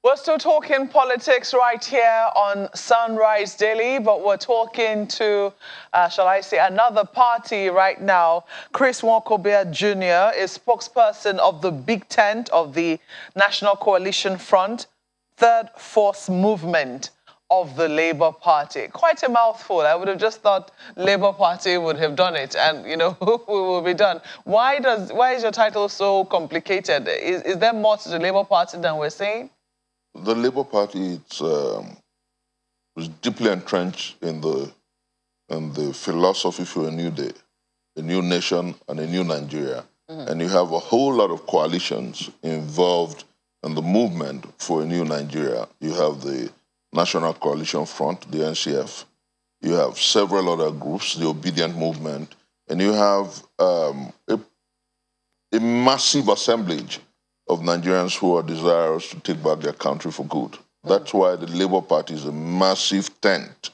We're still talking politics right here on Sunrise Daily, but we're talking to, shall I say, another party right now. Chris Nwokobia Jr. is spokesperson of the Big Tent of the National Coalition Front, Third Force Movement of the Labour Party. Quite a mouthful. I would have just thought Labour Party would have done it and, you know, we will be done. Why is your title so complicated? Is there more to the Labour Party than we're saying? The Labour Party was deeply entrenched in the philosophy for a new day, a new nation and a new Nigeria. And you have a whole lot of coalitions involved in the movement for a new Nigeria. You have the National Coalition Front, the NCF. You have several other groups, the Obedient Movement, and you have a massive assemblage of Nigerians who are desirous to take back their country for good. That's why the Labour Party is a massive tent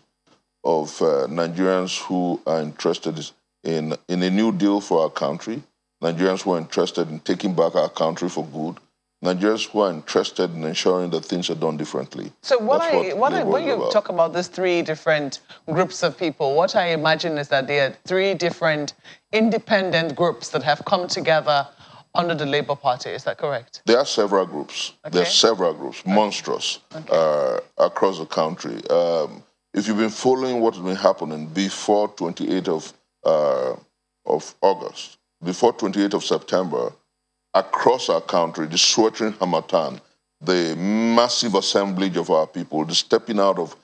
of Nigerians who are interested in a new deal for our country, Nigerians who are interested in taking back our country for good, Nigerians who are interested in ensuring that things are done differently. So when you talk about these three different groups of people, what I imagine is that there are three different independent groups that have come together under the Labour Party. Is that correct? There are several groups. Okay. There are several groups, monstrous, across the country. If you've been following what has been happening before 28th of August, before 28th of September, across our country, the sweltering harmattan, the massive assemblage of our people, the stepping out of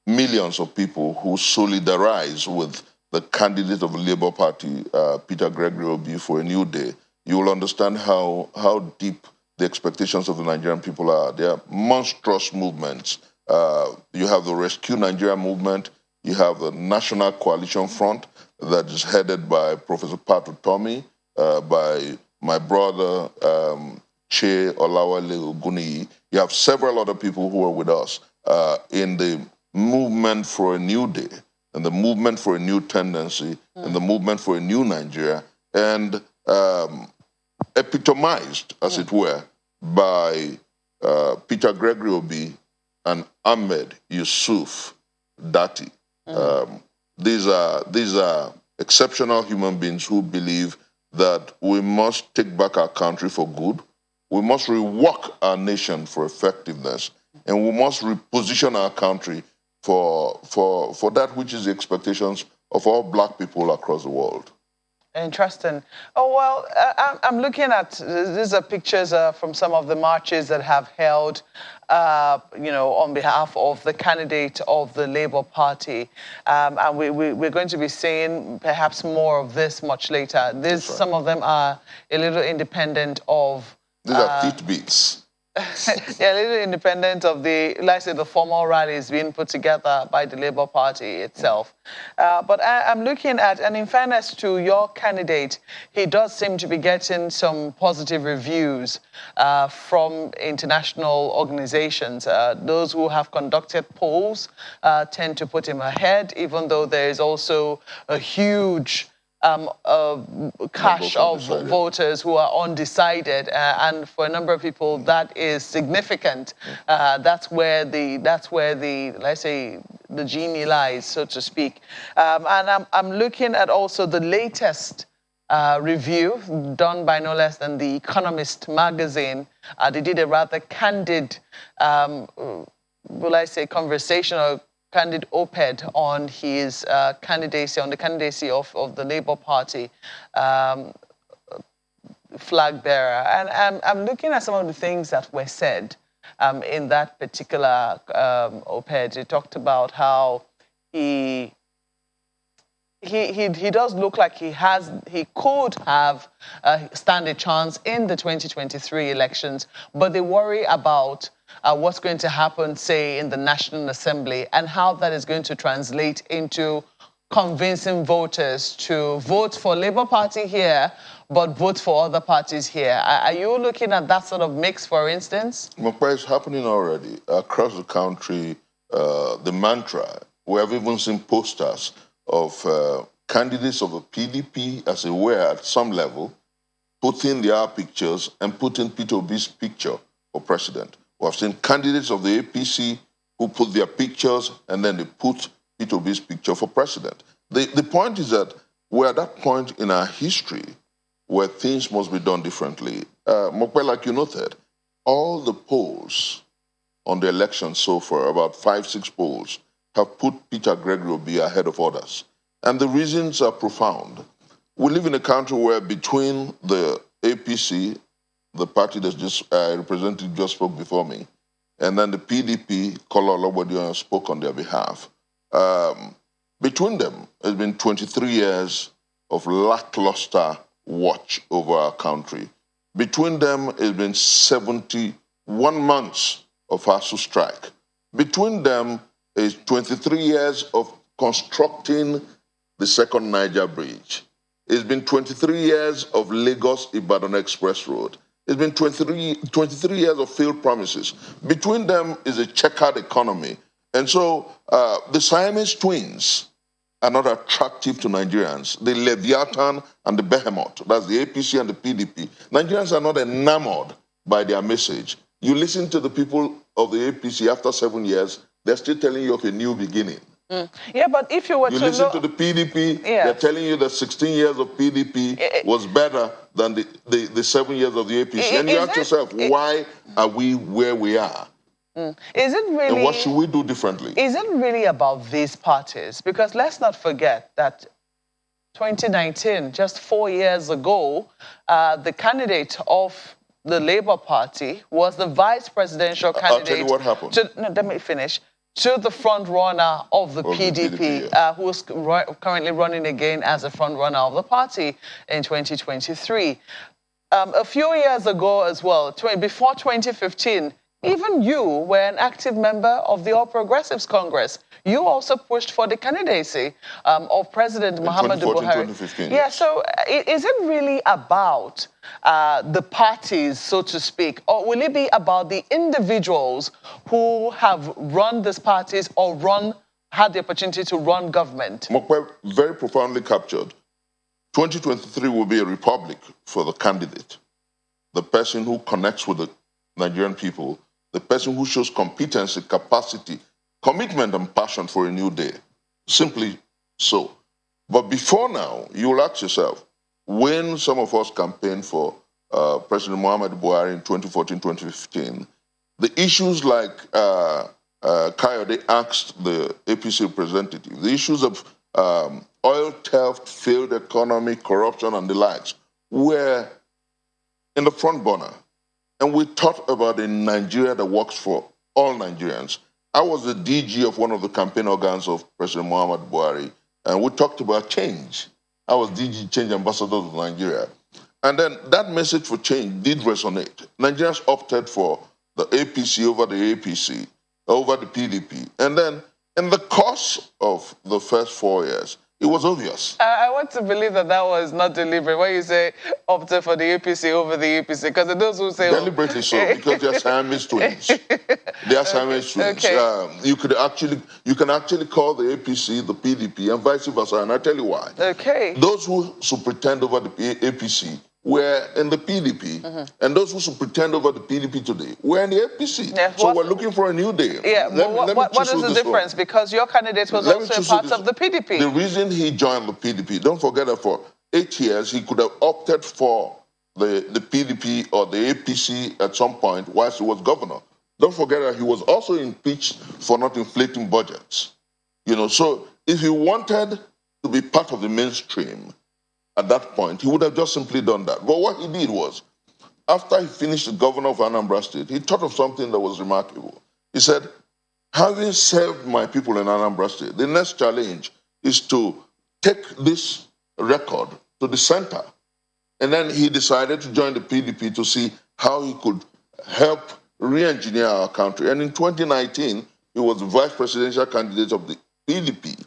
millions of people who solidarize with the candidate of the Labour Party, Peter Gregory Obi, for a new day, you will understand how deep the expectations of the Nigerian people are. They are monstrous movements. You have the Rescue Nigeria movement. You have the National Coalition Front that is headed by Professor Pat Utomi, by my brother, Che Olawale Oguniyi. You have several other people who are with us in the movement for a new day, and the movement for a new tendency, and the movement for a new Nigeria, and epitomized, as it were, by Peter Gregory Obi and Ahmed Yusuf Dati. These are exceptional human beings who believe that we must take back our country for good, we must rework our nation for effectiveness, and we must reposition our country for that which is the expectations of all black people across the world. Interesting. Oh, well, I'm looking at, these are pictures from some of the marches that have held, on behalf of the candidate of the Labour Party. And we're going to be seeing perhaps more of this much later. Some of them are a little independent of... These are tidbits. Yeah, a little independent of the formal rallies being put together by the Labour Party itself. But I'm looking at, and in fairness to your candidate, he does seem to be getting some positive reviews from international organizations. Those who have conducted polls tend to put him ahead, even though there is also a huge cache of voters who are undecided, and for a number of people that is significant. That's where the let's say the genie lies, so to speak. And I'm looking at also the latest review done by no less than The Economist magazine. They did a rather candid, conversation or candid op-ed on his candidacy, on the candidacy of the Labour Party flag bearer. And I'm looking at some of the things that were said in that particular op-ed. He talked about how he does look like he could have stand a chance in the 2023 elections, but they worry about what's going to happen, say, in the National Assembly, and how that is going to translate into convincing voters to vote for Labour Party here, but vote for other parties here. Are you looking at that sort of mix, for instance? Well, it's happening already across the country. The mantra, we have even seen posters of candidates of the PDP, as it were, at some level, putting their pictures and putting Peter Obi's picture for president. We have seen candidates of the APC who put their pictures and then they put Peter Obi's picture for president. The point is that we're at that point in our history where things must be done differently. Mokwe, like you noted, all the polls on the election so far, about 5-6 polls, have put Peter Gregory Obi ahead of others. And the reasons are profound. We live in a country where between the APC, the party that just representative just spoke before me, and then the PDP, Kola Olobodiyan spoke on their behalf. Between them, it's been 23 years of lackluster watch over our country. Between them, it's been 71 months of ASU strike. Between them is 23 years of constructing the second Niger Bridge. It's been 23 years of Lagos-Ibadan Express Road. It's been 23 years of failed promises. Between them is a checkered economy. And so the Siamese twins are not attractive to Nigerians. The Leviathan and the Behemoth, that's the APC and the PDP. Nigerians are not enamored by their message. You listen to the people of the APC after 7 years, they're still telling you of a new beginning. Yeah, but if you were to listen to the PDP, they're telling you that 16 years of PDP was better than the 7 years of the APC. And you ask yourself, why are we where we are? Is it really... And what should we do differently? Is it really about these parties? Because let's not forget that 2019, just 4 years ago, the candidate of the Labour Party was the vice presidential candidate... I'll tell you what happened. No, let me finish. To the front runner of the PDP, who is currently running again as a front runner of the party in 2023. A few years ago as well, before 2015, even you were an active member of the All Progressives Congress. You also pushed for the candidacy of President Muhammadu Buhari. 2015, yeah, so is it really about the parties, so to speak, or will it be about the individuals who have run these parties or had the opportunity to run government? Mokwe, very profoundly captured. 2023 will be a republic for the candidate, the person who connects with the Nigerian people, the person who shows competency, capacity, commitment, and passion for a new day. Simply so. But before now, you'll ask yourself, when some of us campaigned for President Muhammadu Buhari in 2014, 2015, the issues like Kayode asked the APC representative, the issues of oil theft, failed economy, corruption, and the likes were in the front burner. And we thought about a Nigeria that works for all Nigerians. I was the DG of one of the campaign organs of President Muhammadu Buhari, and we talked about change. I was DG Change Ambassador of Nigeria. And then that message for change did resonate. Nigerians opted for the APC over the APC, over the PDP. And then in the course of the first 4 years, it was obvious. I want to believe that that was not deliberate when you say opted for the APC over the APC, because those who say... Deliberately so, because they are Siamese twins. They are Siamese twins. Okay. You can actually call the APC the PDP and vice versa, and I'll tell you why. Okay. Those who should pretend over the APC were in the PDP, and those who should pretend over the PDP today were in the APC. Yeah, so we're looking for a new day. Yeah, what is the difference? Because your candidate was also a part of the PDP. The reason he joined the PDP, don't forget that for 8 years, he could have opted for the PDP or the APC at some point whilst he was governor. Don't forget that he was also impeached for not inflating budgets. You know, so if he wanted to be part of the mainstream, at that point, he would have just simply done that. But what he did was, after he finished as governor of Anambra State, he thought of something that was remarkable. He said, having served my people in Anambra State, the next challenge is to take this record to the center. And then he decided to join the PDP to see how he could help re-engineer our country. And in 2019, he was the vice presidential candidate of the PDP.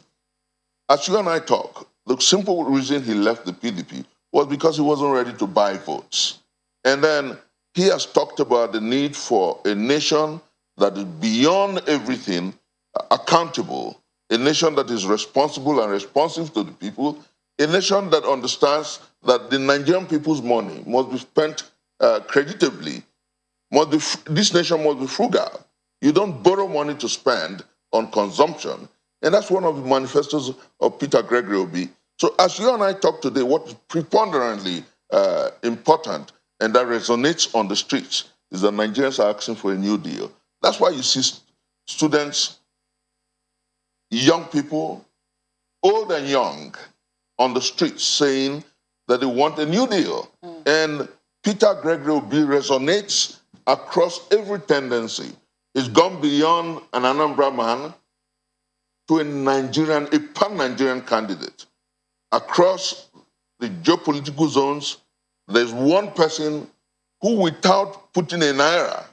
As you and I talk, the simple reason he left the PDP was because he wasn't ready to buy votes. And then he has talked about the need for a nation that is beyond everything accountable, a nation that is responsible and responsive to the people, a nation that understands that the Nigerian people's money must be spent creditably. this nation must be frugal. You don't borrow money to spend on consumption. And that's one of the manifestos of Peter Gregory Obi. So as you and I talk today, what is preponderantly important and that resonates on the streets is that Nigerians are asking for a new deal. That's why you see students, young people, old and young, on the streets saying that they want a new deal. And Peter Gregory Obi resonates across every tendency. It's gone beyond an Anambra man to a pan-Nigerian candidate. Across the geopolitical zones, there's one person who, without putting a naira,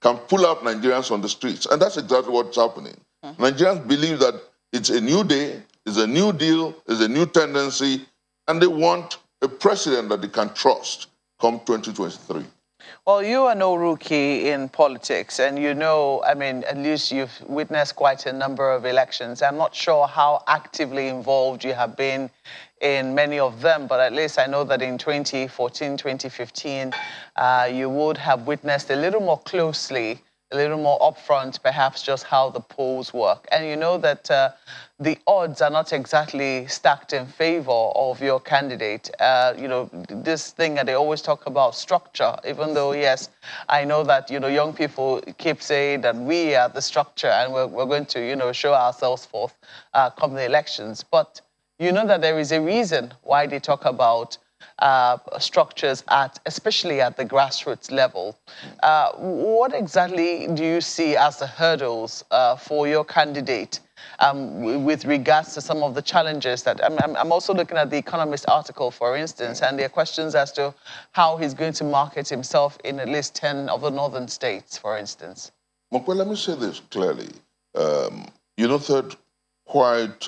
can pull out Nigerians on the streets. And that's exactly what's happening. Nigerians believe that it's a new day, it's a new deal, it's a new tendency, and they want a president that they can trust come 2023. Well, you are no rookie in politics, and you know, I mean, at least you've witnessed quite a number of elections. I'm not sure how actively involved you have been in many of them, but at least I know that in 2014, 2015, you would have witnessed a little more closely, a little more upfront, perhaps just how the polls work. And you know that the odds are not exactly stacked in favor of your candidate. You know, this thing that they always talk about, structure, even though, yes, I know that, you know, young people keep saying that we are the structure and we're going to, you know, show ourselves forth come the elections. But you know that there is a reason why they talk about structures especially at the grassroots level. What exactly do you see as the hurdles for your candidate with regards to some of the challenges that I'm also looking at the Economist article, for instance, and there are questions as to how he's going to market himself in at least 10 of the northern states, for instance. Well, let me say this clearly. You know, third, quite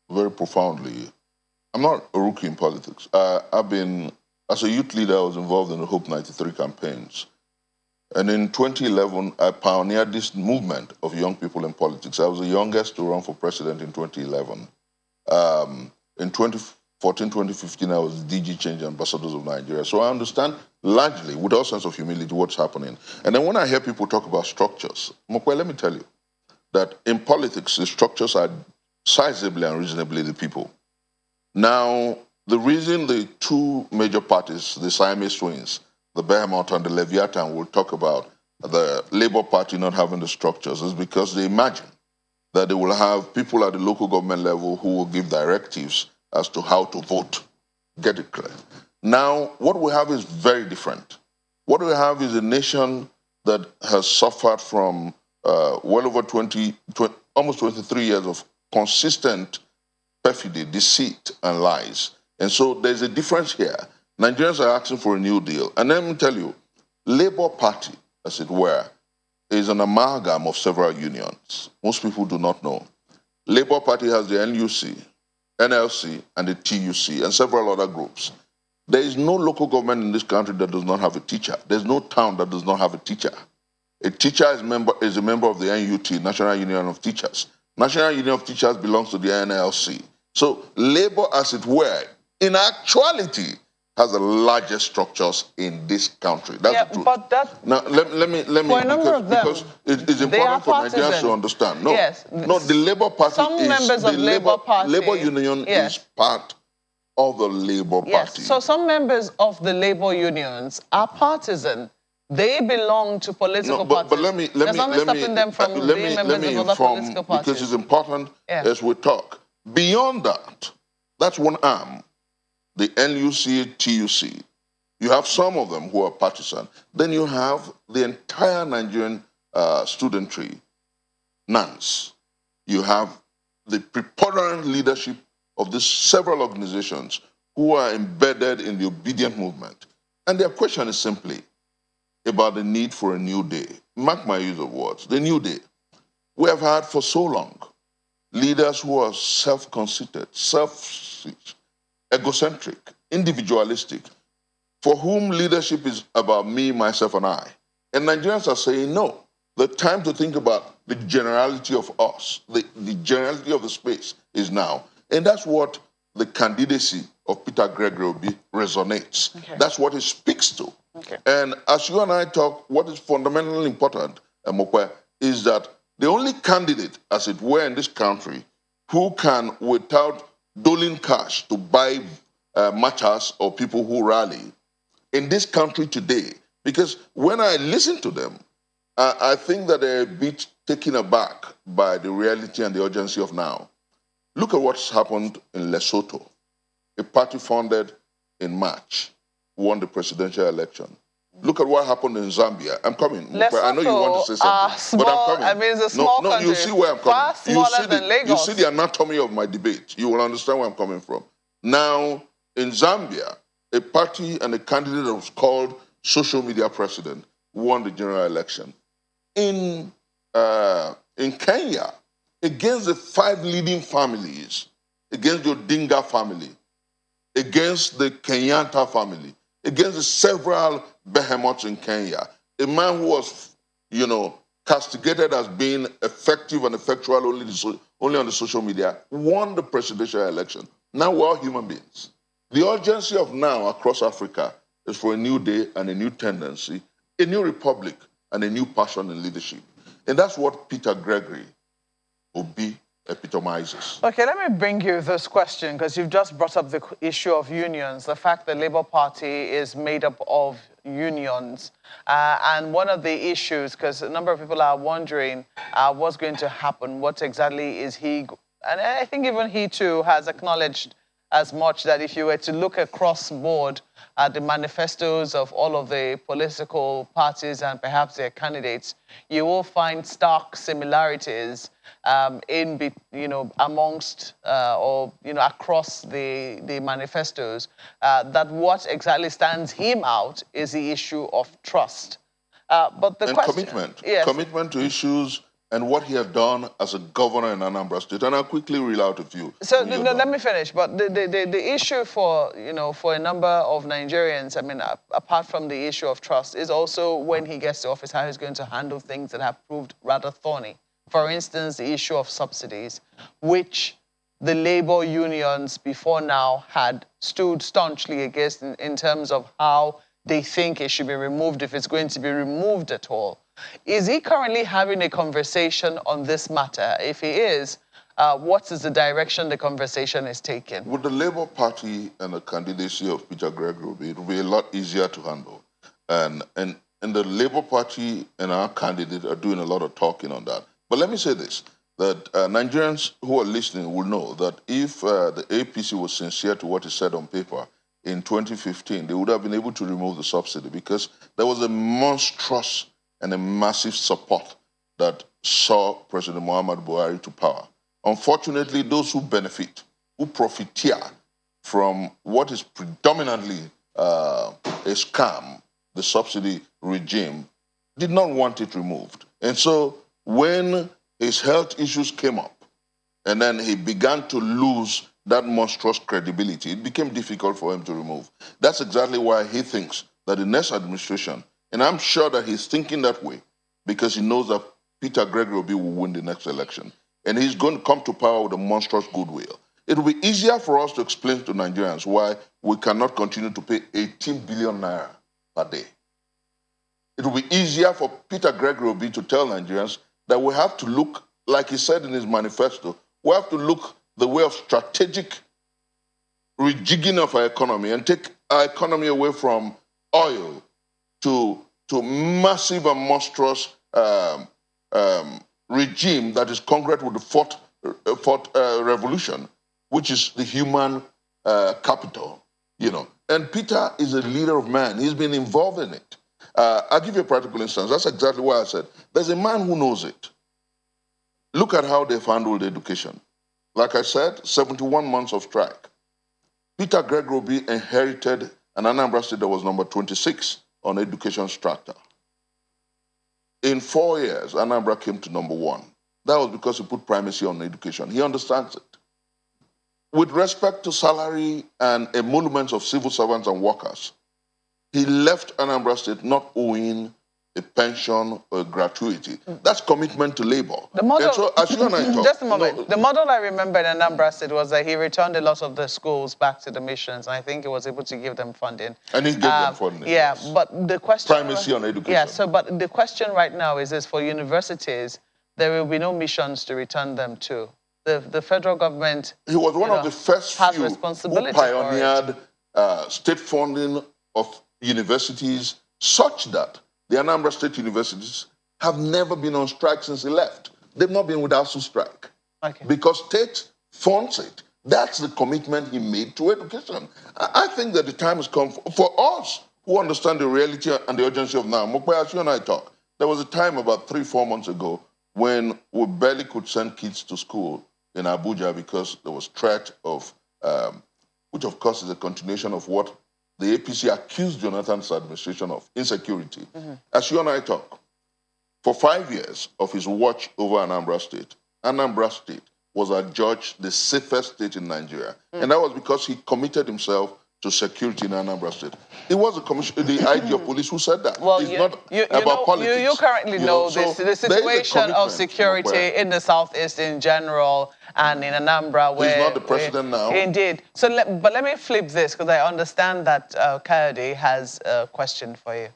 very profoundly, I'm not a rookie in politics. I've been, as a youth leader, I was involved in the Hope 93 campaigns. And in 2011, I pioneered this movement of young people in politics. I was the youngest to run for president in 2011. In 2014, 2015, I was DG Change Ambassadors of Nigeria. So I understand largely, with all sense of humility, what's happening. And then when I hear people talk about structures, Mokwe, let me tell you that in politics, the structures are sizably and reasonably the people. Now, the reason the two major parties, the Siamese twins, the Behemoth and the Leviathan, will talk about the Labour Party not having the structures is because they imagine that they will have people at the local government level who will give directives as to how to vote. Get it clear. Now, what we have is very different. What we have is a nation that has suffered from well over 20, almost 23 years of consistent perfidy, deceit, and lies. And so there's a difference here. Nigerians are asking for a new deal. And let me tell you, Labour Party, as it were, is an amalgam of several unions. Most people do not know. Labour Party has the NUC, NLC, and the TUC, and several other groups. There is no local government in this country that does not have a teacher. There's no town that does not have a teacher. A teacher is a member of the NUT, National Union of Teachers. National Union of Teachers belongs to the NLC. So Labour, as it were, in actuality, has the largest structures in this country. That's the truth. But that, now, let me for a number of them, because it's important for Nigerians to understand. No, yes. No, the Labour Party some members of Labour Party, Labour Union is part of the Labour Party. Yes, so some members of the Labour unions are partisan. They belong to political parties. But let me stopping them from being members of other political parties. Because it's important as we talk. Beyond that, that's one arm, the NUC, TUC. You have some of them who are partisan. Then you have the entire Nigerian studentry, NANS. You have the preponderant leadership of these several organizations who are embedded in the obedient movement. And their question is simply about the need for a new day. Mark my use of words, the new day. We have had for so long leaders who are self-conceited, selfish, egocentric, individualistic, for whom leadership is about me, myself, and I. And Nigerians are saying, no, the time to think about the generality of us, the generality of the space is now. And that's what the candidacy of Peter Gregory Obi resonates. Okay. That's what it speaks to. Okay. And as you and I talk, what is fundamentally important, Mokwe, is that the only candidate, as it were, in this country who can, without doling cash to buy marchers or people who rally in this country today, because when I listen to them, I think that they're a bit taken aback by the reality and the urgency of now. Look at what's happened in Lesotho, a party founded in March, won the presidential election. Look at what happened in Zambia. I'm coming. I know you want to say something, small, but I'm coming. I mean, it's a small country. You see where I'm coming. Far smaller than Lagos. You see the anatomy of my debate. You will understand where I'm coming from. Now, in Zambia, a party and a candidate that was called Social Media President won the general election. In Kenya, against the 5 leading families, against the Odinga family, against the Kenyatta family, against the several behemoths in Kenya, a man who was, castigated as being effective and effectual only on the social media, won the presidential election. Now we're all human beings. The urgency of now across Africa is for a new day and a new tendency, a new republic and a new passion in leadership. And that's what Peter Gregory Obi epitomizes. Okay, let me bring you this question, because you've just brought up the issue of unions, the fact that Labour Party is made up of unions. And one of the issues, because a number of people are wondering what's going to happen, what exactly is he, and I think even he too has acknowledged as much that if you were to look across board at the manifestos of all of the political parties and perhaps their candidates, you will find stark similarities amongst or across the manifestos. That what exactly stands him out is the issue of trust. But the question, commitment, yes. Commitment to issues and what he had done as a governor in Anambra State. And I'll quickly reel out a few. So let me finish. But the issue for a number of Nigerians, I mean, apart from the issue of trust, is also when he gets to office, how he's going to handle things that have proved rather thorny. For instance, the issue of subsidies, which the labor unions before now had stood staunchly against in terms of how they think it should be removed, if it's going to be removed at all. Is he currently having a conversation on this matter? If he is, what is the direction the conversation is taking? With the Labour Party and the candidacy of Peter Gregory, it will be a lot easier to handle. And the Labour Party and our candidate are doing a lot of talking on that. But let me say this, that Nigerians who are listening will know that if the APC was sincere to what is said on paper in 2015, they would have been able to remove the subsidy, because there was a monstrous and a massive support that saw President Muhammadu Buhari to power. Unfortunately, those who benefit, who profiteer from what is predominantly a scam, the subsidy regime, did not want it removed. And so when his health issues came up, and then he began to lose that monstrous credibility, it became difficult for him to remove. That's exactly why he thinks that the next administration, and I'm sure that he's thinking that way, because he knows that Peter Gregory Obi will win the next election, and he's going to come to power with a monstrous goodwill. It will be easier for us to explain to Nigerians why we cannot continue to pay 18 billion naira per day. It will be easier for Peter Gregory Obi to tell Nigerians that we have to look, like he said in his manifesto, we have to look the way of strategic rejigging of our economy and take our economy away from oil to massive and monstrous regime that is congruent with the fourth revolution, which is the human capital, And Peter is a leader of man. He's been involved in it. I'll give you a practical instance. That's exactly what I said. There's a man who knows it. Look at how they've handled education. Like I said, 71 months of strike. Peter Gregory Obi inherited an Anambra State that was number 26 on education strata. In 4 years, Anambra came to number 1. That was because he put primacy on education. He understands it. With respect to salary and emoluments of civil servants and workers, he left Anambra State not owing a pension or a gratuity. That's commitment to labor. The model, and so, as you and I talk... Just a moment. The model I remember in Anambra State was that he returned a lot of the schools back to the missions, and I think he was able to give them funding. And he gave them funding, yeah, yes. But the question... Primacy on education. Yeah, so, but the question right now is this: for universities, there will be no missions to return them to. The federal government... He was one of the first few who pioneered state funding of universities such that the Anambra State universities have never been on strike since he left. They've not been without some strike. Okay. Because state funds it. That's the commitment he made to education. I think that the time has come for us who understand the reality and the urgency of now. Mokwe, as you and I talk, there was a time about 3-4 months ago when we barely could send kids to school in Abuja because there was threat of, which of course is a continuation of what the APC accused Jonathan's administration of, insecurity. As you and I talk, for 5 years of his watch over Anambra State was adjudged the safest state in Nigeria. And that was because he committed himself to security in Anambra State. It was the IG of police who said that. Well, it's not about politics. You currently know this, the situation of security in the Southeast in general and in Anambra where... He's not the president now. Indeed. So, but let me flip this because I understand that Kayode has a question for you.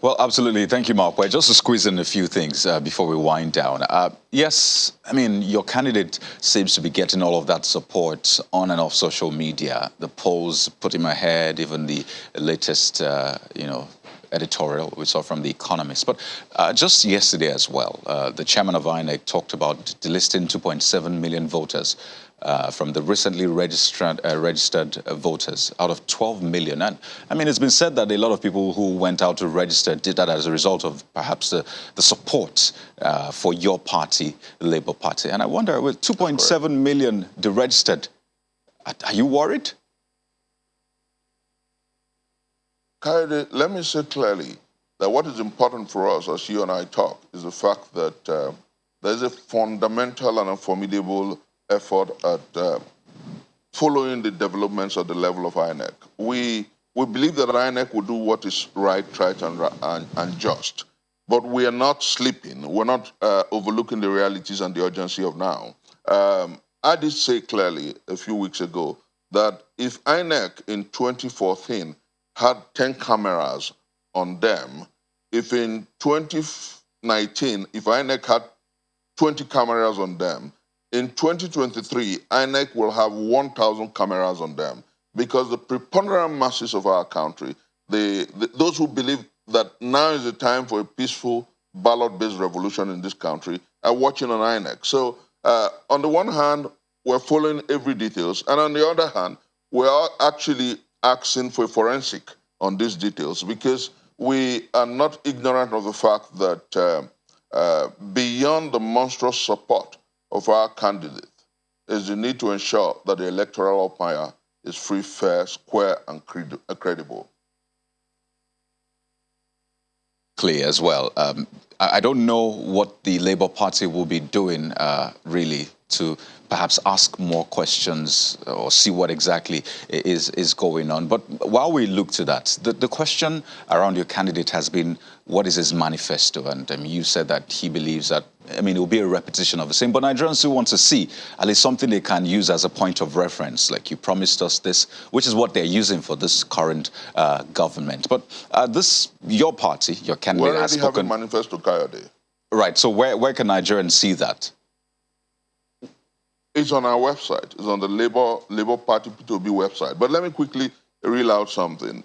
Well, absolutely. Thank you, Mark. Just to squeeze in a few things before we wind down. Yes, I mean, your candidate seems to be getting all of that support on and off social media. The polls put him ahead, even the latest, editorial we saw from The Economist. But just yesterday as well, the chairman of INEC talked about delisting 2.7 million voters from the recently registered voters out of 12 million. And I mean, it's been said that a lot of people who went out to register did that as a result of perhaps the support for your party, the Labour Party. And I wonder, with 2.7 million deregistered, are you worried? Kayode, let me say clearly that what is important for us as you and I talk is the fact that there's a fundamental and a formidable effort at following the developments at the level of INEC. We believe that INEC will do what is right, and just. But we are not sleeping. We're not overlooking the realities and the urgency of now. I did say clearly a few weeks ago that if INEC in 2014 had 10 cameras on them, if in 2019, if INEC had 20 cameras on them, in 2023, INEC will have 1,000 cameras on them because the preponderant masses of our country, those who believe that now is the time for a peaceful ballot-based revolution in this country, are watching on INEC. So on the one hand, we're following every details, and on the other hand, we're actually asking for a forensic on these details because we are not ignorant of the fact that beyond the monstrous support of our candidate is the need to ensure that the electoral umpire is free, fair, square, and credible. Clear as well. I don't know what the Labour Party will be doing, really, to perhaps ask more questions or see what exactly is going on. But while we look to that, the question around your candidate has been, what is his manifesto? And you said that he believes that, it will be a repetition of the same, but Nigerians still want to see at least something they can use as a point of reference. Like, you promised us this, which is what they're using for this current government. But your party, your candidate has spoken... We already have a manifesto, Kayode. Right, so where can Nigerians see that? It's on our website. It's on the Labour Party P2B website. But let me quickly reel out something.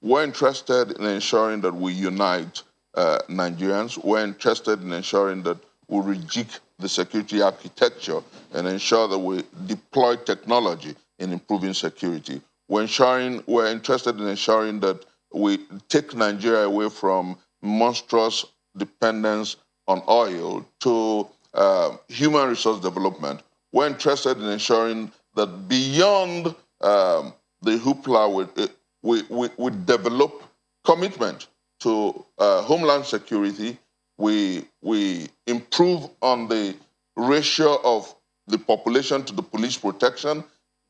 We're interested in ensuring that we unite Nigerians. We're interested in ensuring that we rejig the security architecture and ensure that we deploy technology in improving security. We're interested in ensuring that we take Nigeria away from monstrous dependence on oil to human resource development. We're interested in ensuring that beyond the hoopla, we develop commitment to homeland security. We improve on the ratio of the population to the police protection.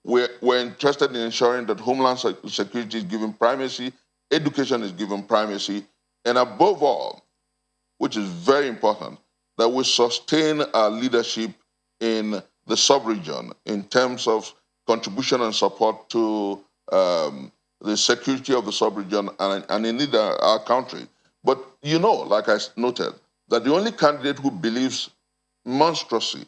We're interested in ensuring that homeland security is given primacy, education is given primacy, And above all, which is very important, that we sustain our leadership in the sub-region in terms of contribution and support to the security of the sub-region and indeed our country. But you know, like I noted, that the only candidate who believes monstrously,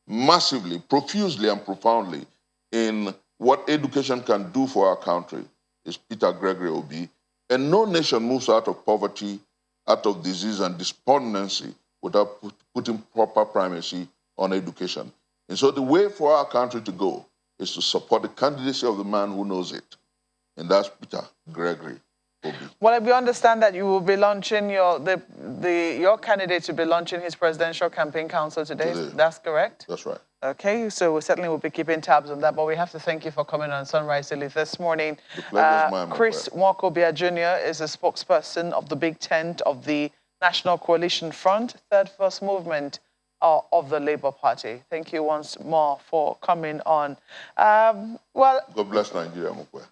massively, profusely, and profoundly in what education can do for our country is Peter Gregory Obi. And no nation moves out of poverty, out of disease and despondency without putting proper primacy on education. And so the way for our country to go is to support the candidacy of the man who knows it. And that's Peter Gregory Obi. Well, we understand that you will be launching your candidate to be launching his presidential campaign council today. That's correct? That's right. Okay, so we certainly will be keeping tabs on that, but we have to thank you for coming on Sunrise Daily this morning. The pleasure is mine, Chris Nwokobia Jr. is a spokesperson of the Big Tent of the National Coalition Front, third first movement of the Labour Party. Thank you once more for coming on. God bless Nigeria, Mokwe.